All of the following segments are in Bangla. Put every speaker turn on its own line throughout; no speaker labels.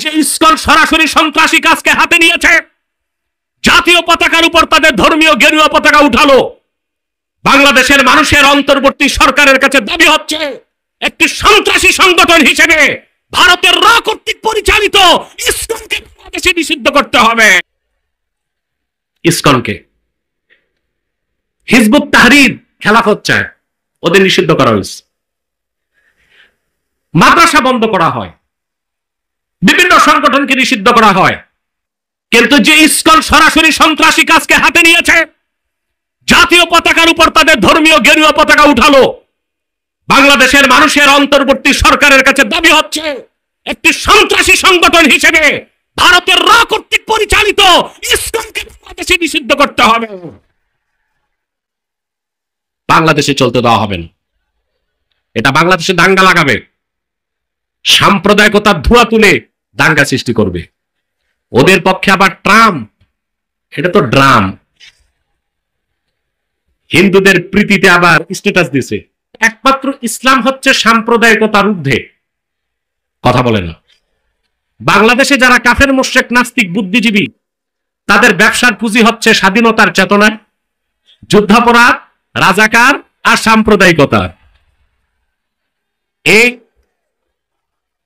যে ইসকন সরাসরি সন্ত্রাসী কাজকে হাতে নিয়েছে, জাতীয় পতাকার উপর তাদের ধর্মীয় গেরুয়া পতাকা উঠালো, বাংলাদেশের মানুষের অন্তর্বর্তী সরকারের কাছে দাবি হচ্ছে একটি সন্ত্রাসী সংগঠন হিসেবে ভারতের র কর্তৃক পরিচালিত ইসকনকে বাংলাদেশে নিষিদ্ধ করতে হবে। ইসকনকে হিজবুত তাহরীর খেলাফত চায়, ওদের নিষিদ্ধ করা হয়েছে। মাদ্রাসা বন্ধ করা হয়, বিভিন্ন সংগঠনকে নিষিদ্ধ করা হয়, কিন্তু যে ইসকন সরাসরি সন্ত্রাসী কাজকে হাতে নিয়েছে, জাতীয় পতাকার উপর তাদের ধর্মীয় গেরুয়া পতাকা উঠালো, বাংলাদেশের মানুষের অন্তর্বর্তী সরকারের কাছে দাবি হচ্ছে একটি সন্ত্রাসী সংগঠন হিসেবে ভারতের র কর্তৃক পরিচালিত ইসকনকে বাংলাদেশে নিষিদ্ধ করতে হবে। বাংলাদেশে চলতে দেওয়া হবে না। এটা বাংলাদেশে দাঙ্গা লাগাবে, সাম্প্রদায়িকতার ধোঁয়া তুলে দাঙ্গা সৃষ্টি করবে। ওদের পক্ষে আবার ট্রাম্প, এটা তো ড্রাম। হিন্দুদের প্রীতিতে আবার স্ট্যাটাস দিছে, একমাত্র ইসলাম হচ্ছে সাম্প্রদায়িকতার ঊর্ধ্বে। কথা বলে না। বাংলাদেশে যারা কাফের মুশরিক নাস্তিক বুদ্ধিজীবী, তাদের ব্যবসার পুঁজি হচ্ছে স্বাধীনতার চেতনা, যুদ্ধাপরাধ, রাজাকার আর সাম্প্রদায়িকতা।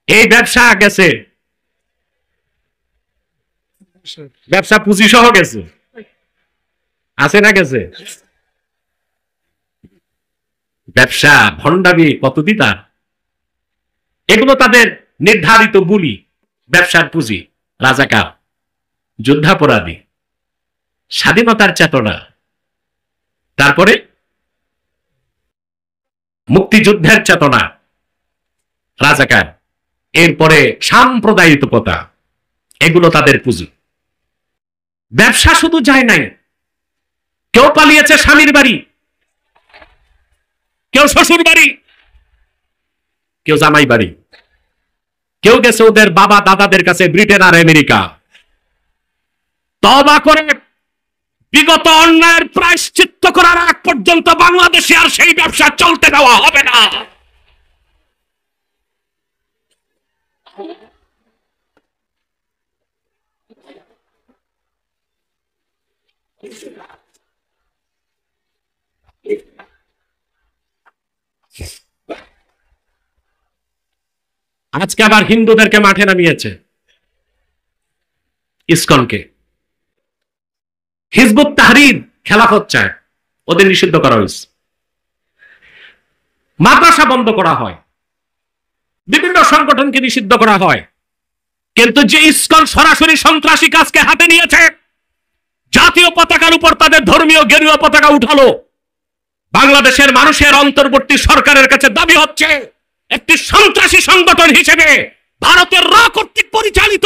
এই ব্যবসা গেছে, ব্যবসা পুঁজি সহ গেছে, আছে না গেছে? ব্যবসা ভণ্ডামি কত দিতা, এগুলো তাদের নির্ধারিত বুলি। ব্যবসার পুঁজি, রাজাকার, যুদ্ধাপরাধী, স্বাধীনতার চেতনা, তারপরে মুক্তিযুদ্ধের চেতনা, রাজাকার, এরপরে সাম্প্রদায়িকতা, এগুলো তাদের পুঁজি। ব্যবসা শুধু যায় নাই, কেউ পালিয়েছে স্বামীর বাড়ি, কেউ শ্বশুর বাড়ি, কেউ জামাই বাড়ি, কেউ গেছে ওদের বাবা দাদাদের কাছে ব্রিটেন আর আমেরিকা। তওবা করে বিগত অন্যায়ের প্রায়শ্চিত্ত করার আগ পর্যন্ত বাংলাদেশে আর সেই ব্যবসা চলতে দেওয়া হবে না। আজকে আবার হিন্দুদেরকে মাঠে নামিয়েছে, ইসকনকে। হিজবুত তাহরীর খেলাফত চায়, ওদের নিষিদ্ধ করা হয়েছে। মাদ্রাসা বন্ধ করা হয়, বিভিন্ন সংগঠনকে নিষিদ্ধ করা হয়, কিন্তু যে ইসকন সরাসরি সন্ত্রাসী কাজকে হাতে নিয়েছে, জাতীয় পতাকার উপর তাদের ধর্মীয় গেরুয়া পতাকা উঠালো, বাংলাদেশের মানুষের অন্তর্বর্তী সরকারের কাছে দাবি হচ্ছে একটি সন্ত্রাসী সংগঠন হিসেবে ভারতের র কর্তৃক পরিচালিত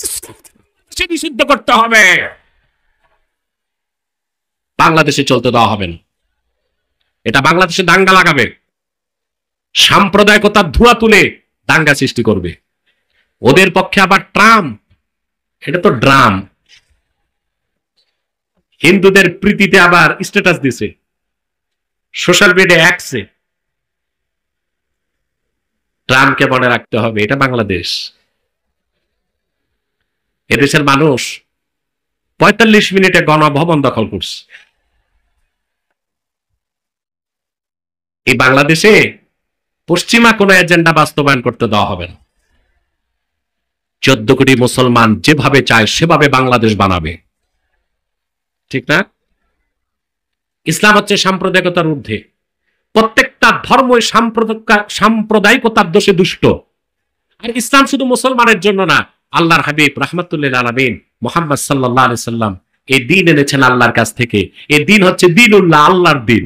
ইসকনকে নিষিদ্ধ করতে হবে। বাংলাদেশে চলতে দেওয়া হবে না। এটা বাংলাদেশে দাঙ্গা লাগাবে, সাম্প্রদায়িকতার ধোঁয়া তুলে দাঙ্গা সৃষ্টি করবে। ওদের পক্ষে আবার ট্রাম্প, এটা তো ড্রাম। হিন্দুদের প্রীতিতে আবার স্ট্যাটাস দিছে, সোশ্যাল মিডিয়া অ্যাক্সে। ট্রাম্পকে মনে রাখতে হবে, এটা বাংলাদেশ। এদেশের মানুষ ৪৫ মিনিটে গণভবন দখল করছে। এই বাংলাদেশে পশ্চিমা কোন এজেন্ডা বাস্তবায়ন করতে দেওয়া হবে না। ১৪ কোটি মুসলমান যেভাবে চায় সেভাবে বাংলাদেশ বানাবে, ঠিক না? ইসলাম হচ্ছে সাম্প্রদায়িকতার ঊর্ধ্বে। প্রত্যেকটা ধর্মই সাম্প্রদায়িকতার দোষে দুষ্ট। আর ইসলাম শুধু মুসলমানের জন্য না, আল্লাহর হাবিব রাহমাতুল্লিল আলামিন মুহাম্মদ সাল্লাল্লাহু আলাইহি সাল্লাম এই দিন এনেছেন আল্লাহর কাছ থেকে। এই দিন হচ্ছে দীনুল্লাহ, আল্লাহর দিন।